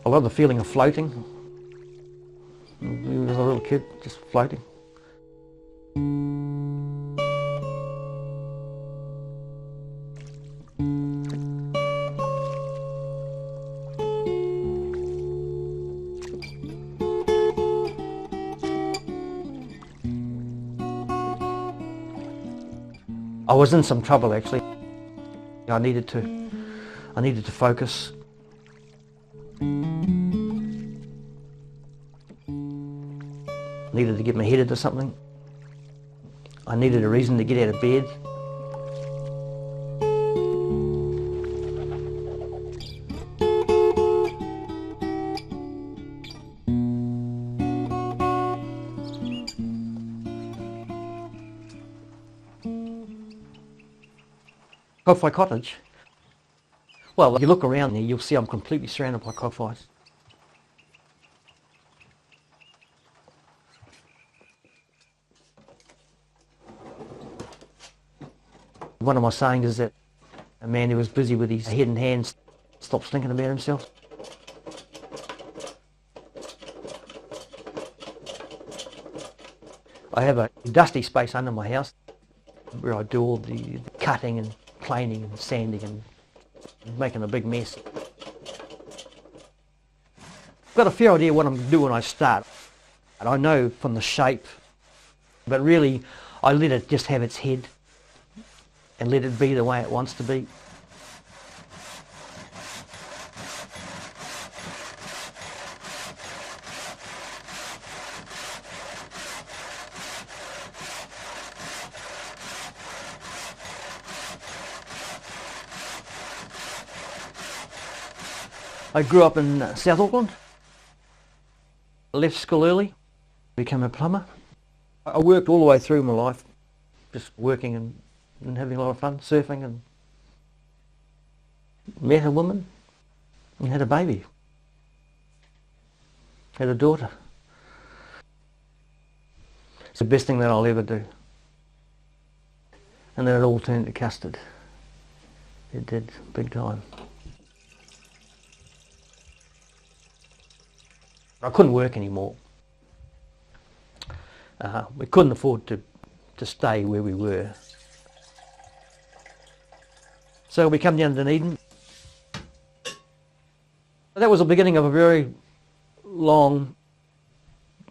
I love the feeling of floating. As a little kid, just floating. I was in some trouble actually. I needed to focus. Needed to get my head into something. I needed a reason to get out of bed. Cockfight Cottage. Well, if you look around there, you'll see I'm completely surrounded by cockfights. One of my sayings is that a man who was busy with his head and hands stops thinking about himself. I have a dusty space under my house where I do all the cutting and planing and sanding and making a big mess. I've got a fair idea what I'm going to do when I start. And I know from the shape, but really I let it just have its head and let it be the way it wants to be. I grew up in South Auckland. I left school early, became a plumber. I worked all the way through my life, just working and having a lot of fun, surfing, and met a woman and had a baby. Had a daughter. It's the best thing that I'll ever do. And then it all turned to custard. It did, big time. I couldn't work anymore. We couldn't afford to stay where we were. So we come down to Dunedin. That was the beginning of a very long,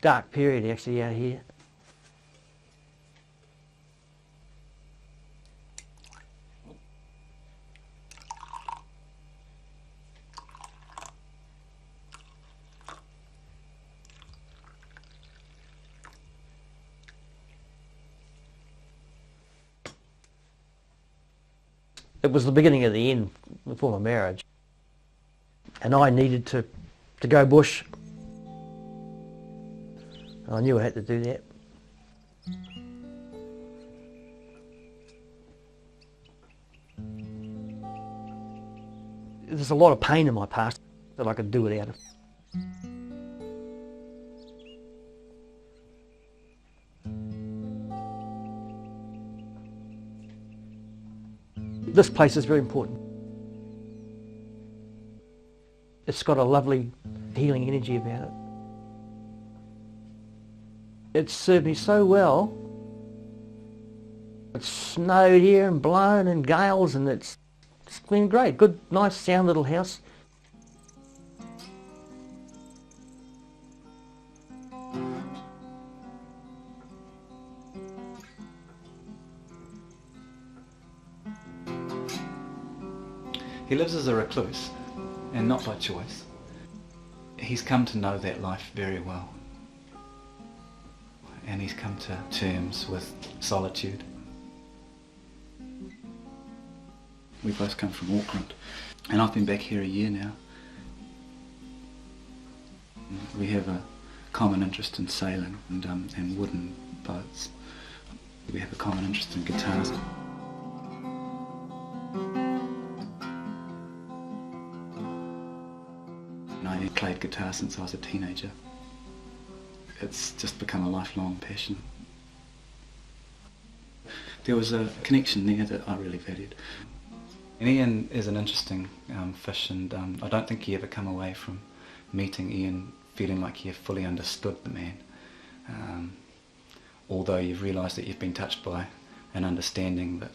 dark period actually out here. It was the beginning of the end before my marriage. And I needed to go bush. I knew I had to do that. There's a lot of pain in my past that I could do without it. This place is very important. It's got a lovely healing energy about it. It's served me so well. It's snowed here and blown and gales, and it's been great. Good, nice, sound little house. He lives as a recluse, and not by choice. He's come to know that life very well. And he's come to terms with solitude. We both come from Auckland, and I've been back here a year now. We have a common interest in sailing and wooden boats. We have a common interest in guitars. I played guitar since I was a teenager. It's just become a lifelong passion. There was a connection there that I really valued. And Ian is an interesting fish, and I don't think he ever come away from meeting Ian, feeling like you fully understood the man, although you've realised that you've been touched by an understanding that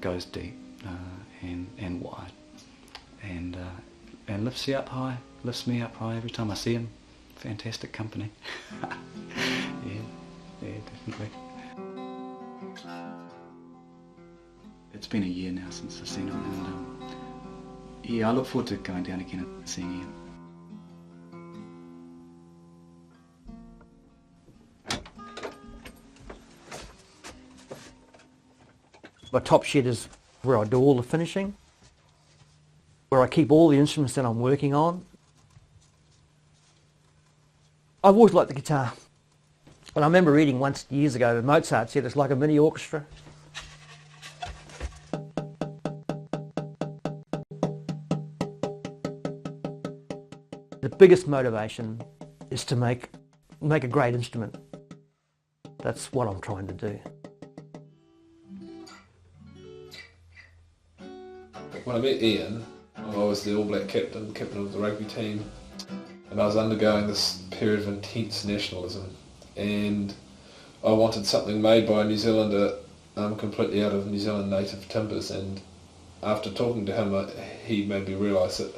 goes deep and wide, and lifts you up high, lifts me up high every time I see him. Fantastic company. yeah, definitely. It's been a year now since I've seen him, and yeah, I look forward to going down again and seeing Ian. My top shed is where I do all the finishing, where I keep all the instruments that I'm working on. I've always liked the guitar. And I remember reading once years ago that Mozart said it's like a mini orchestra. The biggest motivation is to make a great instrument. That's what I'm trying to do. When I met Ian, I was the All Black captain of the rugby team, and I was undergoing this period of intense nationalism, and I wanted something made by a New Zealander completely out of New Zealand native timbers, and after talking to him he made me realise that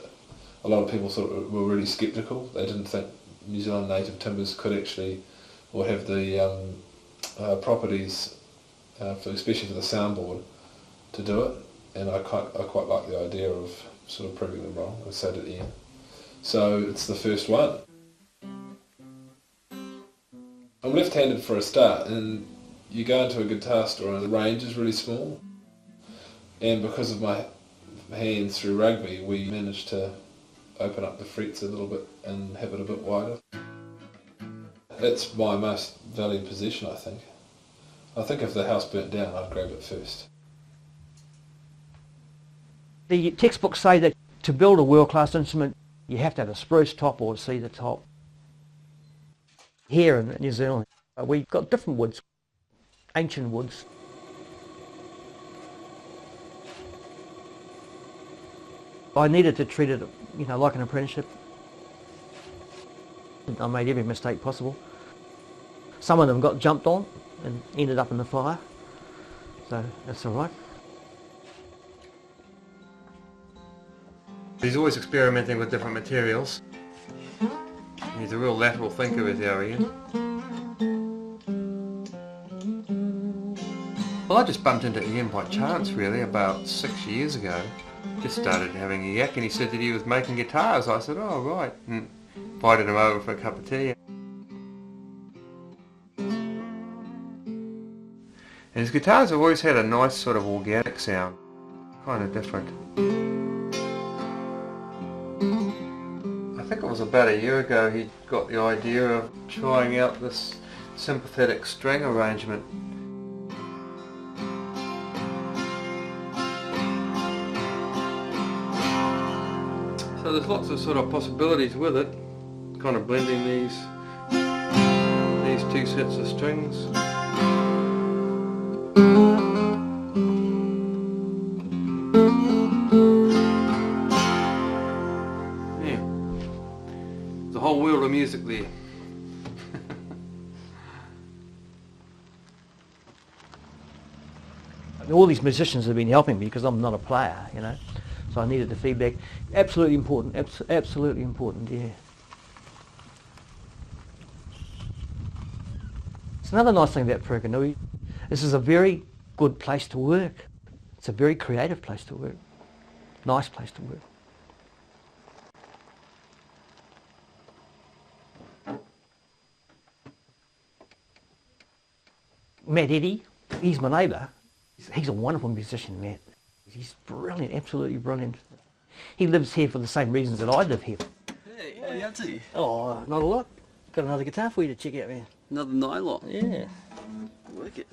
a lot of people were really sceptical. They didn't think New Zealand native timbers could actually, or have the properties, especially for the soundboard, to do it. And I quite like the idea of sort of proving them wrong, and so did Ian. So it's the first one. I'm left-handed for a start, and you go into a guitar store and the range is really small. And because of my hands through rugby, we managed to open up the frets a little bit and have it a bit wider. It's my most valued possession, I think. I think if the house burnt down, I'd grab it first. The textbooks say that to build a world-class instrument, you have to have a spruce top or a cedar top. Here in New Zealand, we've got different woods, ancient woods. I needed to treat it, like an apprenticeship. I made every mistake possible. Some of them got jumped on and ended up in the fire, so that's all right. He's always experimenting with different materials. He's a real lateral thinker, is our Ian. Well, I just bumped into Ian by chance, really, about 6 years ago. Just started having a yak, and he said that he was making guitars. I said, oh, right, and invited him over for a cup of tea. And his guitars have always had a nice sort of organic sound, kind of different. I think it was about a year ago he got the idea of trying out this sympathetic string arrangement. So there's lots of sort of possibilities with it, kind of blending these two sets of strings. The whole world of music there. All these musicians have been helping me because I'm not a player, so I needed the feedback. Absolutely important, absolutely important, yeah. It's another nice thing about Pukenui. This is a very good place to work. It's a very creative place to work. Nice place to work. Matt Eddy, he's my neighbour. He's a wonderful musician, Matt. He's brilliant, absolutely brilliant. He lives here for the same reasons that I live here. Hey, what are you up to? Oh, not a lot. Got another guitar for you to check out, man. Another nylon? Yeah. Work it.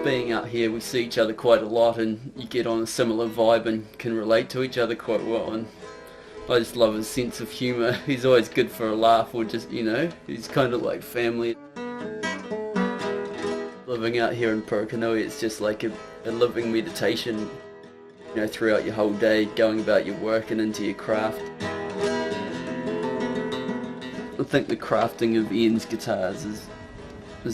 Being out here, we see each other quite a lot, and you get on a similar vibe and can relate to each other quite well. And I just love his sense of humour. He's always good for a laugh, or just, he's kind of like family. Living out here in Purukanui, it's just like a living meditation, you know, throughout your whole day, going about your work and into your craft. I think the crafting of Ian's guitars is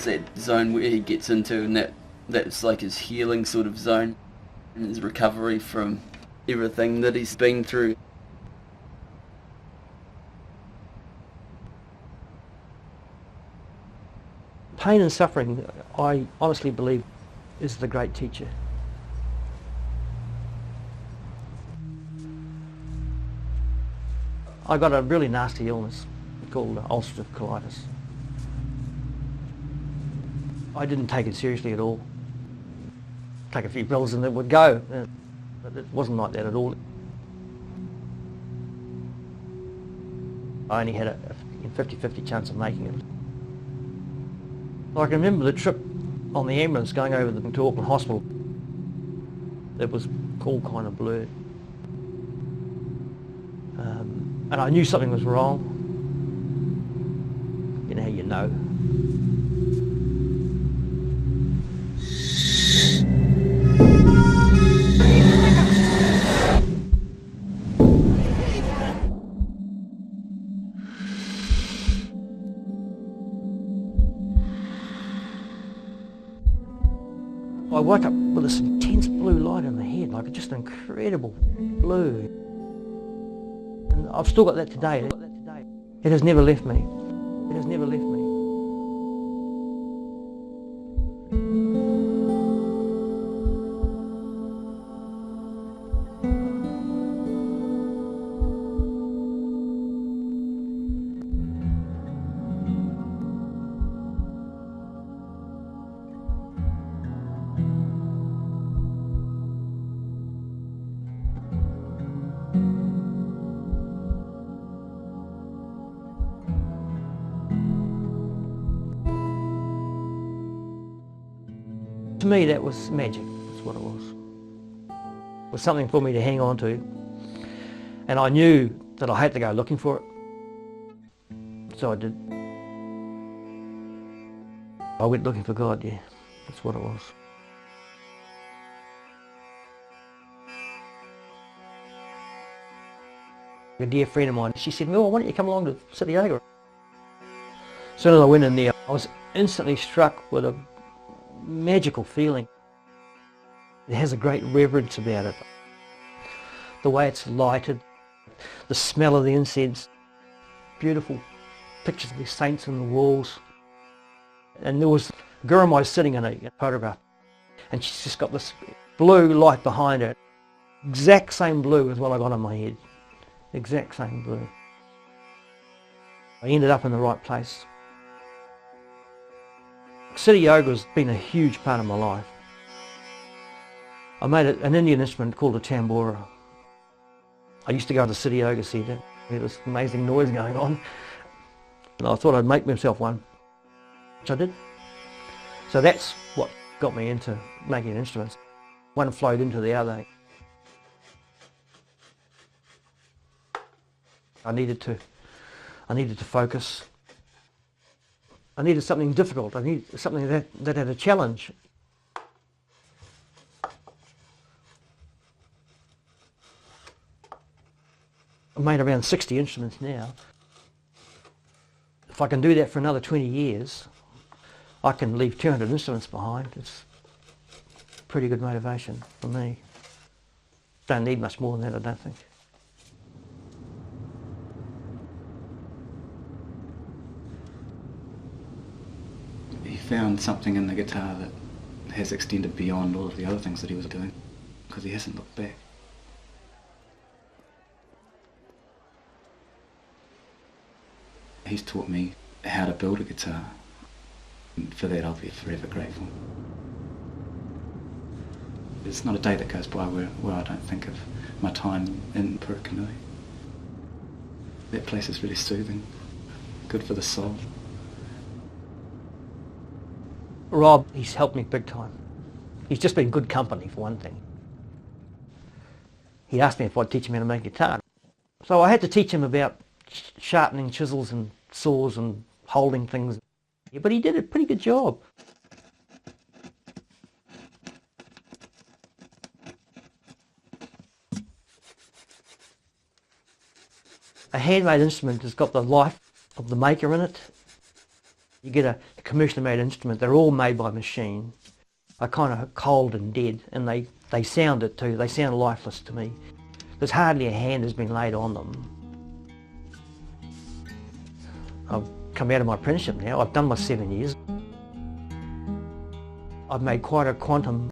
that zone where he gets into, and that's like his healing sort of zone, and his recovery from everything that he's been through. Pain and suffering, I honestly believe, is the great teacher. I got a really nasty illness called ulcerative colitis. I didn't take it seriously at all. Take a few pills and it would go, but it wasn't like that at all. I only had a 50-50 chance of making it. I can remember the trip on the ambulance going over to Auckland Hospital. It was all kind of blurred. And I knew something was wrong. You know how you know. I woke up with this intense blue light in the head, like just incredible blue. And I've still got that today. It has never left me. It has never left me. To me, that was magic. That's what it was. It was something for me to hang on to. And I knew that I had to go looking for it. So I did. I went looking for God, yeah. That's what it was. A dear friend of mine, she said, "Well, why don't you come along to City Yoga?" As soon as I went in there, I was instantly struck with a magical feeling. It has a great reverence about it. The way it's lighted, the smell of the incense, beautiful pictures of the saints on the walls. And there was Gurumai sitting in a photograph, and she's just got this blue light behind her. Exact same blue as what I got on my head. Exact same blue. I ended up in the right place. City Yoga has been a huge part of my life. I made an Indian instrument called a tambura. I used to go to the City Yoga Centre. There was amazing noise going on. And I thought I'd make myself one, which I did. So that's what got me into making instruments. One flowed into the other. I needed to focus. I needed something difficult. I needed something that had a challenge. I've made around 60 instruments now. If I can do that for another 20 years, I can leave 200 instruments behind. It's pretty good motivation for me. Don't need much more than that, I don't think. He found something in the guitar that has extended beyond all of the other things that he was doing, because he hasn't looked back. He's taught me how to build a guitar, and for that I'll be forever grateful. There's not a day that goes by where I don't think of my time in Purukanui. That place is really soothing, good for the soul. Rob, he's helped me big time. He's just been good company, for one thing. He asked me if I'd teach him how to make guitar. So I had to teach him about sharpening chisels and saws and holding things. But he did a pretty good job. A handmade instrument has got the life of the maker in it. You get a commercially made instrument, they're all made by machine. Are kind of cold and dead, and they sound it too. They sound lifeless to me. There's hardly a hand has been laid on them. I've come out of my apprenticeship now. I've done my 7 years. I've made quite a quantum